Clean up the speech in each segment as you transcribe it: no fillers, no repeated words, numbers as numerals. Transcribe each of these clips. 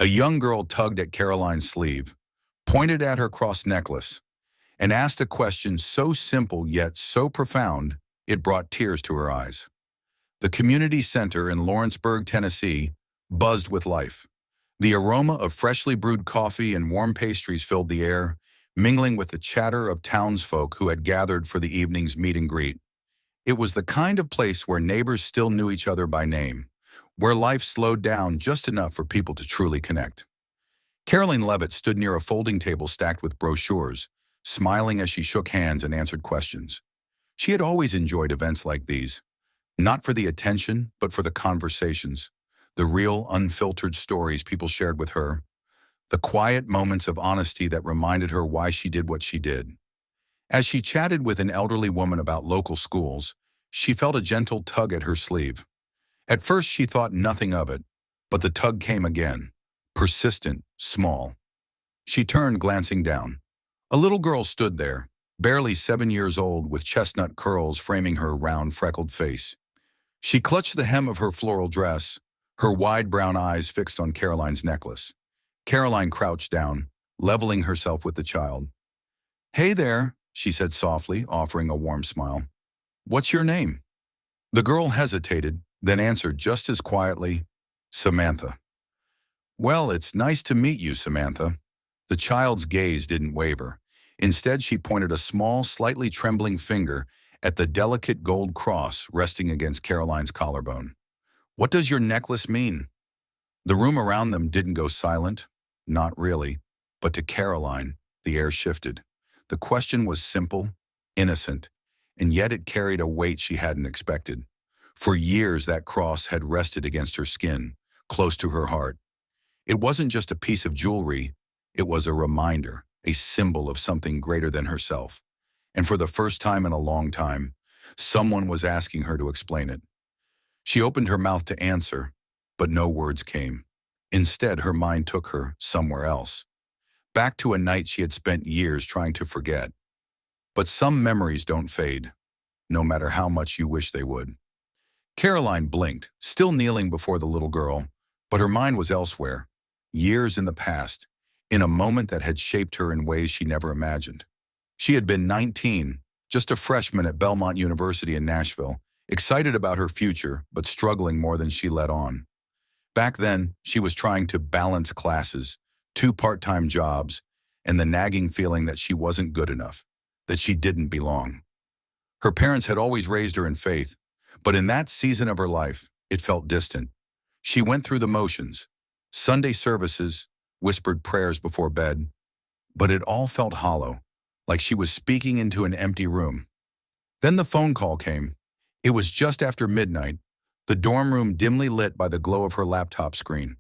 A young girl tugged at Caroline's sleeve, pointed at her cross necklace, and asked a question so simple yet so profound it brought tears to her eyes. The community center in Lawrenceburg, Tennessee, buzzed with life. The aroma of freshly brewed coffee and warm pastries filled the air, mingling with the chatter of townsfolk who had gathered for the evening's meet and greet. It was the kind of place where neighbors still knew each other by name, where life slowed down just enough for people to truly connect. Karoline Leavitt stood near a folding table stacked with brochures, smiling as she shook hands and answered questions. She had always enjoyed events like these, not for the attention, but for the conversations, the real, unfiltered stories people shared with her, the quiet moments of honesty that reminded her why she did what she did. As she chatted with an elderly woman about local schools, she felt a gentle tug at her sleeve. At first she thought nothing of it, but the tug came again, persistent, small. She turned, glancing down. A little girl stood there, barely 7 years old, with chestnut curls framing her round, freckled face. She clutched the hem of her floral dress, her wide brown eyes fixed on Caroline's necklace. Caroline crouched down, leveling herself with the child. "Hey there," she said softly, offering a warm smile. "What's your name?" The girl hesitated, then answered just as quietly, "Samantha." "Well, it's nice to meet you, Samantha." The child's gaze didn't waver. Instead, she pointed a small, slightly trembling finger at the delicate gold cross resting against Caroline's collarbone. "What does your necklace mean?" The room around them didn't go silent. Not really. But to Caroline, the air shifted. The question was simple, innocent, and yet it carried a weight she hadn't expected. For years, that cross had rested against her skin, close to her heart. It wasn't just a piece of jewelry. It was a reminder, a symbol of something greater than herself. And for the first time in a long time, someone was asking her to explain it. She opened her mouth to answer, but no words came. Instead, her mind took her somewhere else, back to a night she had spent years trying to forget. But some memories don't fade, no matter how much you wish they would. Caroline blinked, still kneeling before the little girl, but her mind was elsewhere, years in the past, in a moment that had shaped her in ways she never imagined. She had been 19, just a freshman at Belmont University in Nashville, excited about her future, but struggling more than she let on. Back then, she was trying to balance classes, 2 part-time jobs, and the nagging feeling that she wasn't good enough, that she didn't belong. Her parents had always raised her in faith, but in that season of her life, it felt distant. She went through the motions, Sunday services, whispered prayers before bed, but it all felt hollow, like she was speaking into an empty room. Then the phone call came. It was just after midnight, the dorm room dimly lit by the glow of her laptop screen.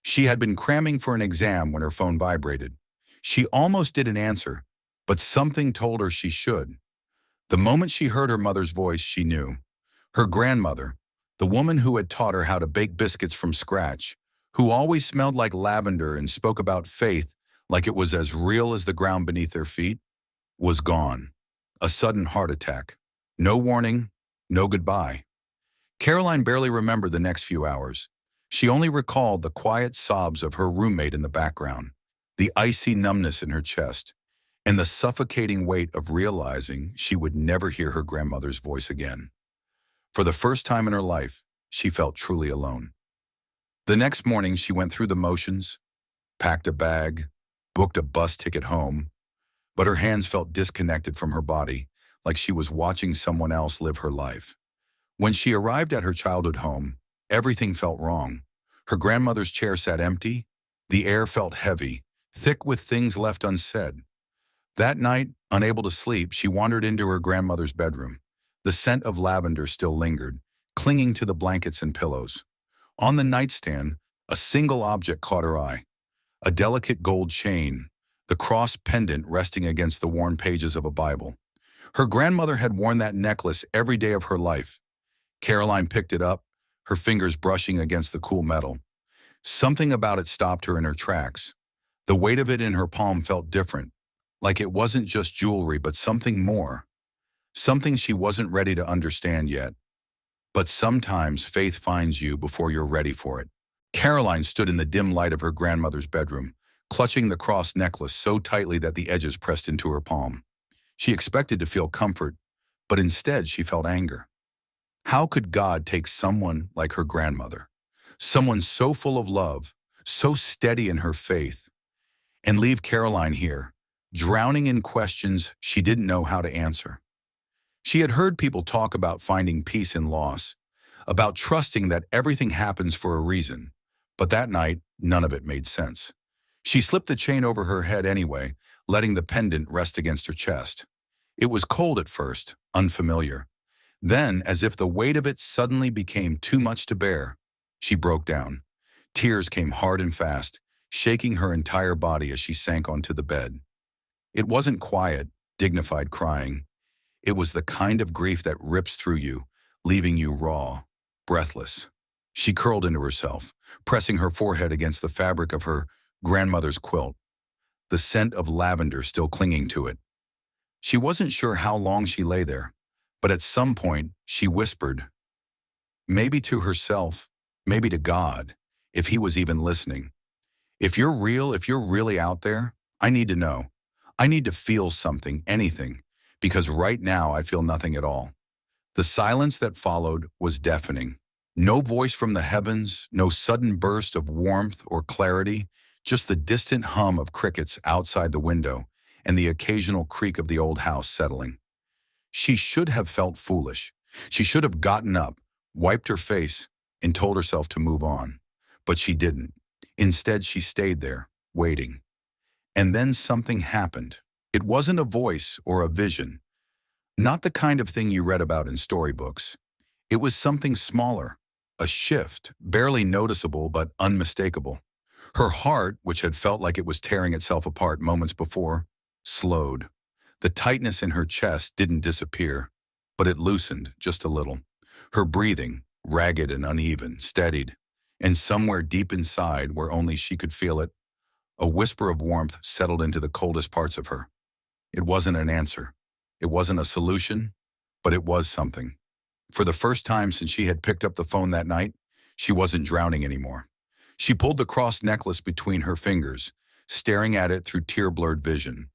She had been cramming for an exam when her phone vibrated. She almost didn't answer, but something told her she should. The moment she heard her mother's voice, she knew. Her grandmother, the woman who had taught her how to bake biscuits from scratch, who always smelled like lavender and spoke about faith like it was as real as the ground beneath their feet, was gone. A sudden heart attack. No warning, no goodbye. Caroline barely remembered the next few hours. She only recalled the quiet sobs of her roommate in the background, the icy numbness in her chest, and the suffocating weight of realizing she would never hear her grandmother's voice again. For the first time in her life, she felt truly alone. The next morning, she went through the motions, packed a bag, booked a bus ticket home, but her hands felt disconnected from her body, like she was watching someone else live her life. When she arrived at her childhood home, everything felt wrong. Her grandmother's chair sat empty. The air felt heavy, thick with things left unsaid. That night, unable to sleep, she wandered into her grandmother's bedroom. The scent of lavender still lingered, clinging to the blankets and pillows. On the nightstand, a single object caught her eye. A delicate gold chain, the cross pendant resting against the worn pages of a Bible. Her grandmother had worn that necklace every day of her life. Caroline picked it up, her fingers brushing against the cool metal. Something about it stopped her in her tracks. The weight of it in her palm felt different, like it wasn't just jewelry, but something more. Something she wasn't ready to understand yet. But sometimes faith finds you before you're ready for it. Caroline stood in the dim light of her grandmother's bedroom, clutching the cross necklace so tightly that the edges pressed into her palm. She expected to feel comfort, but instead she felt anger. How could God take someone like her grandmother, someone so full of love, so steady in her faith, and leave Caroline here, drowning in questions she didn't know how to answer? She had heard people talk about finding peace in loss, about trusting that everything happens for a reason, but that night, none of it made sense. She slipped the chain over her head anyway, letting the pendant rest against her chest. It was cold at first, unfamiliar. Then, as if the weight of it suddenly became too much to bear, she broke down. Tears came hard and fast, shaking her entire body as she sank onto the bed. It wasn't quiet, dignified crying. It was the kind of grief that rips through you, leaving you raw, breathless. She curled into herself, pressing her forehead against the fabric of her grandmother's quilt, the scent of lavender still clinging to it. She wasn't sure how long she lay there, but at some point she whispered, maybe to herself, maybe to God, if he was even listening. If you're real, if you're really out there, I need to know. I need to feel something, anything, because right now I feel nothing at all. The silence that followed was deafening. No voice from the heavens, no sudden burst of warmth or clarity, just the distant hum of crickets outside the window and the occasional creak of the old house settling. She should have felt foolish. She should have gotten up, wiped her face, and told herself to move on. But she didn't. Instead, she stayed there, waiting. And then something happened. It wasn't a voice or a vision. Not the kind of thing you read about in storybooks. It was something smaller, a shift, barely noticeable but unmistakable. Her heart, which had felt like it was tearing itself apart moments before, slowed. The tightness in her chest didn't disappear, but it loosened just a little. Her breathing, ragged and uneven, steadied, and somewhere deep inside, where only she could feel it, a whisper of warmth settled into the coldest parts of her. It wasn't an answer. It wasn't a solution, but it was something. For the first time since she had picked up the phone that night, she wasn't drowning anymore. She pulled the cross necklace between her fingers, staring at it through tear-blurred vision.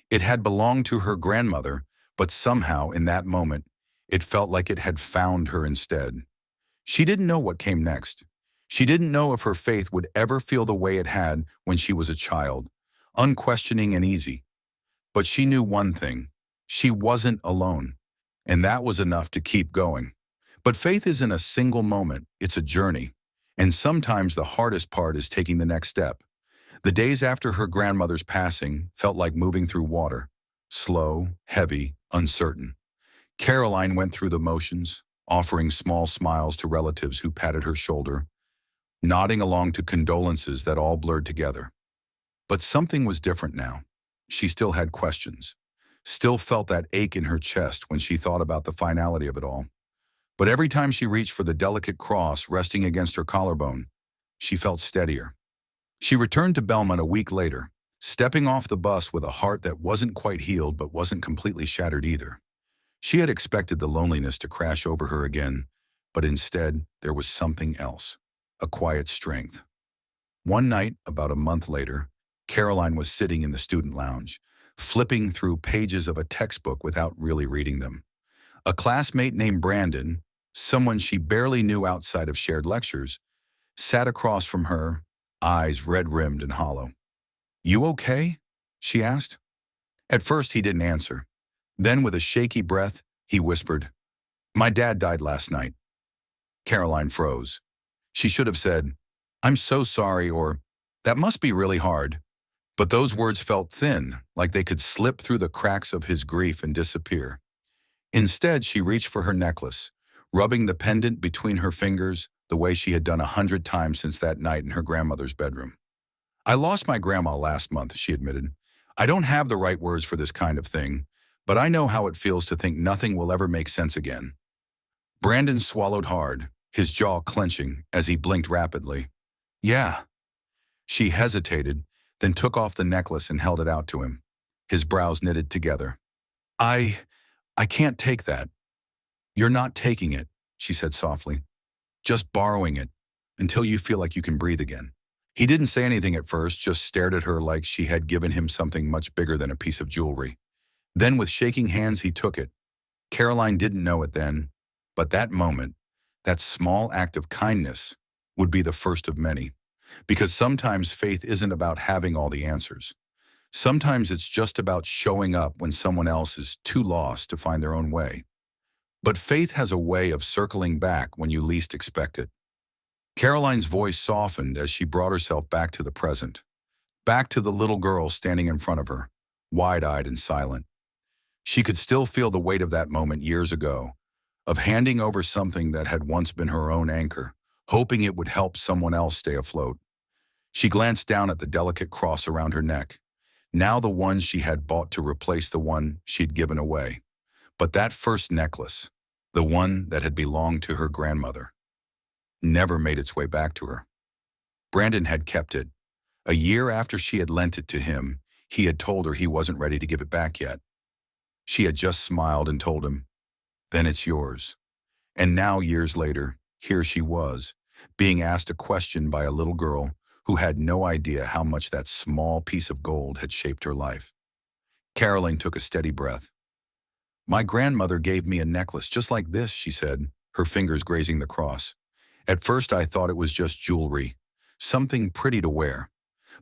It had belonged to her grandmother, but somehow, in that moment, it felt like it had found her instead. She didn't know what came next. She didn't know if her faith would ever feel the way it had when she was a child, unquestioning and easy. But she knew one thing. She wasn't alone, and that was enough to keep going. But faith isn't a single moment, it's a journey. And sometimes the hardest part is taking the next step. The days after her grandmother's passing felt like moving through water, slow, heavy, uncertain. Caroline went through the motions, offering small smiles to relatives who patted her shoulder, nodding along to condolences that all blurred together. But something was different now. She still had questions, still felt that ache in her chest when she thought about the finality of it all. But every time she reached for the delicate cross resting against her collarbone, she felt steadier. She returned to Belmont a week later, stepping off the bus with a heart that wasn't quite healed but wasn't completely shattered either. She had expected the loneliness to crash over her again, but instead there was something else, a quiet strength. One night, about a month later, Caroline was sitting in the student lounge, flipping through pages of a textbook without really reading them. A classmate named Brandon, someone she barely knew outside of shared lectures, sat across from her, eyes red-rimmed and hollow. "You okay?" she asked. At first, he didn't answer. Then, with a shaky breath, he whispered, "My dad died last night." Caroline froze. She should have said, "I'm so sorry," or "That must be really hard." But those words felt thin, like they could slip through the cracks of his grief and disappear. Instead, she reached for her necklace, rubbing the pendant between her fingers the way she had done 100 times since that night in her grandmother's bedroom. "I lost my grandma last month," she admitted. "I don't have the right words for this kind of thing, but I know how it feels to think nothing will ever make sense again." Brandon swallowed hard, his jaw clenching as he blinked rapidly. "Yeah." She hesitated, then took off the necklace and held it out to him, his brows knitted together. I can't take that." "You're not taking it," she said softly. "Just borrowing it, until you feel like you can breathe again." He didn't say anything at first, just stared at her like she had given him something much bigger than a piece of jewelry. Then with shaking hands he took it. Karoline didn't know it then, but that moment, that small act of kindness, would be the first of many. Because sometimes faith isn't about having all the answers. Sometimes it's just about showing up when someone else is too lost to find their own way. But faith has a way of circling back when you least expect it. Caroline's voice softened as she brought herself back to the present, back to the little girl standing in front of her, wide-eyed and silent. She could still feel the weight of that moment years ago, of handing over something that had once been her own anchor, hoping it would help someone else stay afloat. She glanced down at the delicate cross around her neck, now the one she had bought to replace the one she'd given away. But that first necklace, the one that had belonged to her grandmother, never made its way back to her. Brandon had kept it. A year after she had lent it to him, he had told her he wasn't ready to give it back yet. She had just smiled and told him, "Then it's yours." And now, years later, here she was, being asked a question by a little girl who had no idea how much that small piece of gold had shaped her life. Karoline took a steady breath. "My grandmother gave me a necklace just like this," she said, her fingers grazing the cross. "At first I thought it was just jewelry, something pretty to wear.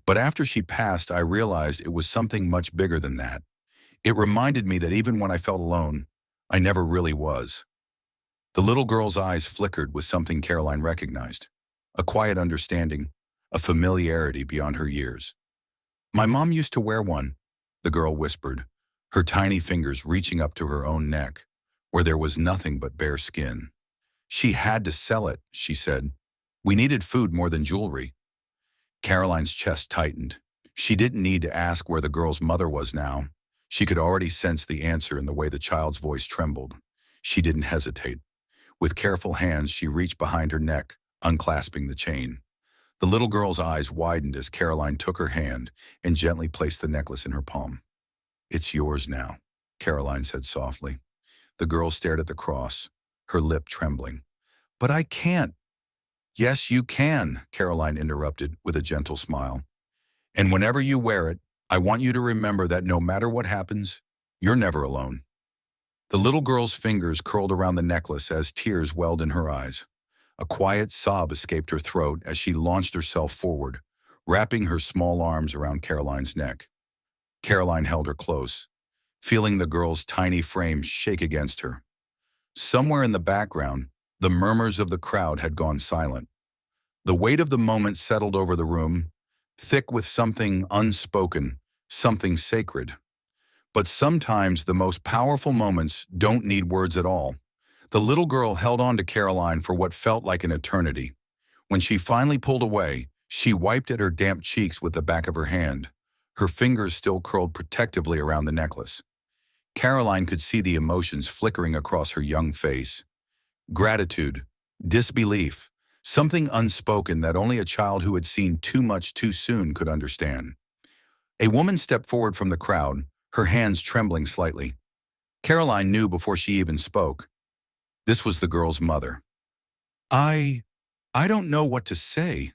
But after she passed, I realized it was something much bigger than that. It reminded me that even when I felt alone, I never really was." The little girl's eyes flickered with something Karoline recognized, a quiet understanding, a familiarity beyond her years. "My mom used to wear one," the girl whispered, her tiny fingers reaching up to her own neck, where there was nothing but bare skin. "She had to sell it," she said. "We needed food more than jewelry." Caroline's chest tightened. She didn't need to ask where the girl's mother was now. She could already sense the answer in the way the child's voice trembled. She didn't hesitate. With careful hands, she reached behind her neck, unclasping the chain. The little girl's eyes widened as Karoline took her hand and gently placed the necklace in her palm. "It's yours now," Karoline said softly. The girl stared at the cross, her lip trembling. "But I can't." "Yes, you can," Karoline interrupted with a gentle smile. "And whenever you wear it, I want you to remember that no matter what happens, you're never alone." The little girl's fingers curled around the necklace as tears welled in her eyes. A quiet sob escaped her throat as she launched herself forward, wrapping her small arms around Karoline's neck. Karoline held her close, feeling the girl's tiny frame shake against her. Somewhere in the background, the murmurs of the crowd had gone silent. The weight of the moment settled over the room, thick with something unspoken, something sacred. But sometimes the most powerful moments don't need words at all. The little girl held on to Karoline for what felt like an eternity. When she finally pulled away, she wiped at her damp cheeks with the back of her hand, her fingers still curled protectively around the necklace. Karoline could see the emotions flickering across her young face. Gratitude, disbelief, something unspoken that only a child who had seen too much too soon could understand. A woman stepped forward from the crowd, her hands trembling slightly. Karoline knew before she even spoke. This was the girl's mother. I don't know what to say,"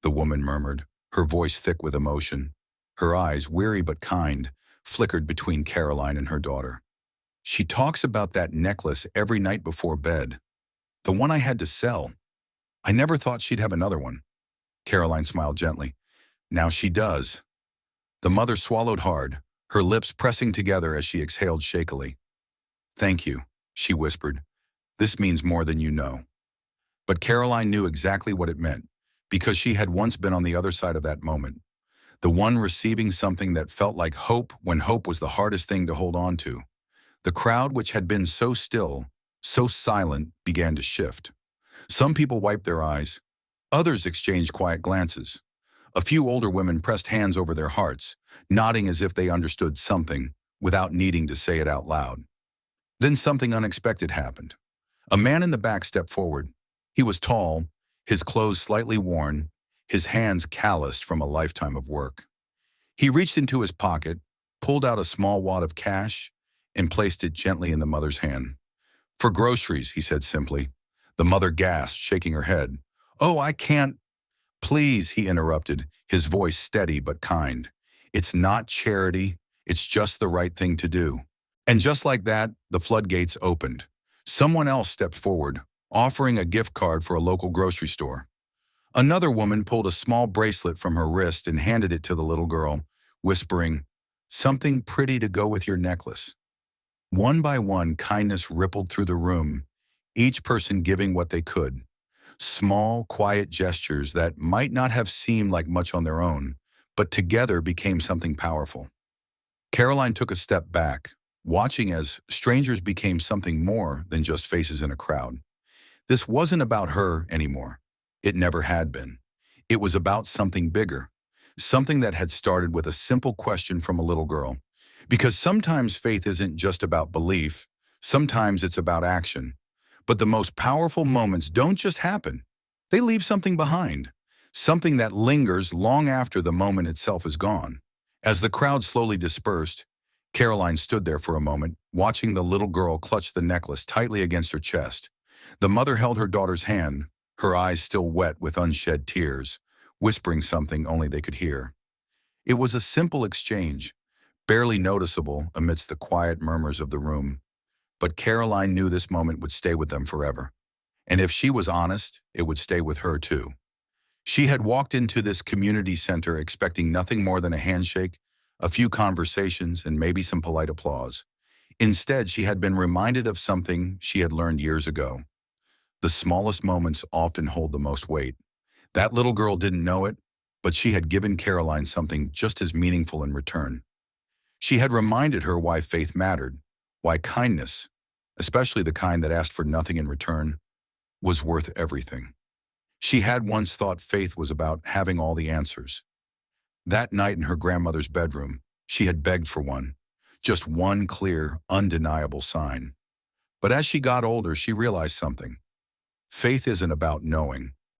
the woman murmured, her voice thick with emotion. Her eyes, weary but kind, flickered between Karoline and her daughter. "She talks about that necklace every night before bed. The one I had to sell. I never thought she'd have another one." Karoline smiled gently. "Now she does." The mother swallowed hard, her lips pressing together as she exhaled shakily. "Thank you," she whispered. "This means more than you know." But Karoline knew exactly what it meant, because she had once been on the other side of that moment. The one receiving something that felt like hope when hope was the hardest thing to hold on to. The crowd, which had been so still, so silent, began to shift. Some people wiped their eyes. Others exchanged quiet glances. A few older women pressed hands over their hearts, nodding as if they understood something, without needing to say it out loud. Then something unexpected happened. A man in the back stepped forward. He was tall, his clothes slightly worn, his hands calloused from a lifetime of work. He reached into his pocket, pulled out a small wad of cash, and placed it gently in the mother's hand. "For groceries," he said simply. The mother gasped, shaking her head. "Oh, I can't." "Please," he interrupted, his voice steady but kind. "It's not charity. It's just the right thing to do." And just like that, the floodgates opened. Someone else stepped forward, offering a gift card for a local grocery store. Another woman pulled a small bracelet from her wrist and handed it to the little girl, whispering, "Something pretty to go with your necklace." One by one, kindness rippled through the room, each person giving what they could. Small, quiet gestures that might not have seemed like much on their own, but together became something powerful. Caroline took a step back, watching as strangers became something more than just faces in a crowd. This wasn't about her anymore. It never had been. It was about something bigger, something that had started with a simple question from a little girl. Because sometimes faith isn't just about belief, sometimes it's about action. But the most powerful moments don't just happen. They leave something behind, something that lingers long after the moment itself is gone. As the crowd slowly dispersed, Caroline stood there for a moment, watching the little girl clutch the necklace tightly against her chest. The mother held her daughter's hand, her eyes still wet with unshed tears, whispering something only they could hear. It was a simple exchange, barely noticeable amidst the quiet murmurs of the room. But Caroline knew this moment would stay with them forever. And if she was honest, it would stay with her too. She had walked into this community center expecting nothing more than a handshake, a few conversations, and maybe some polite applause. Instead, she had been reminded of something she had learned years ago. The smallest moments often hold the most weight. That little girl didn't know it, but she had given Caroline something just as meaningful in return. She had reminded her why faith mattered, why kindness, especially the kind that asked for nothing in return, was worth everything. She had once thought faith was about having all the answers. That night in her grandmother's bedroom, she had begged for one, just one clear, undeniable sign. But as she got older, she realized something. Faith isn't about knowing.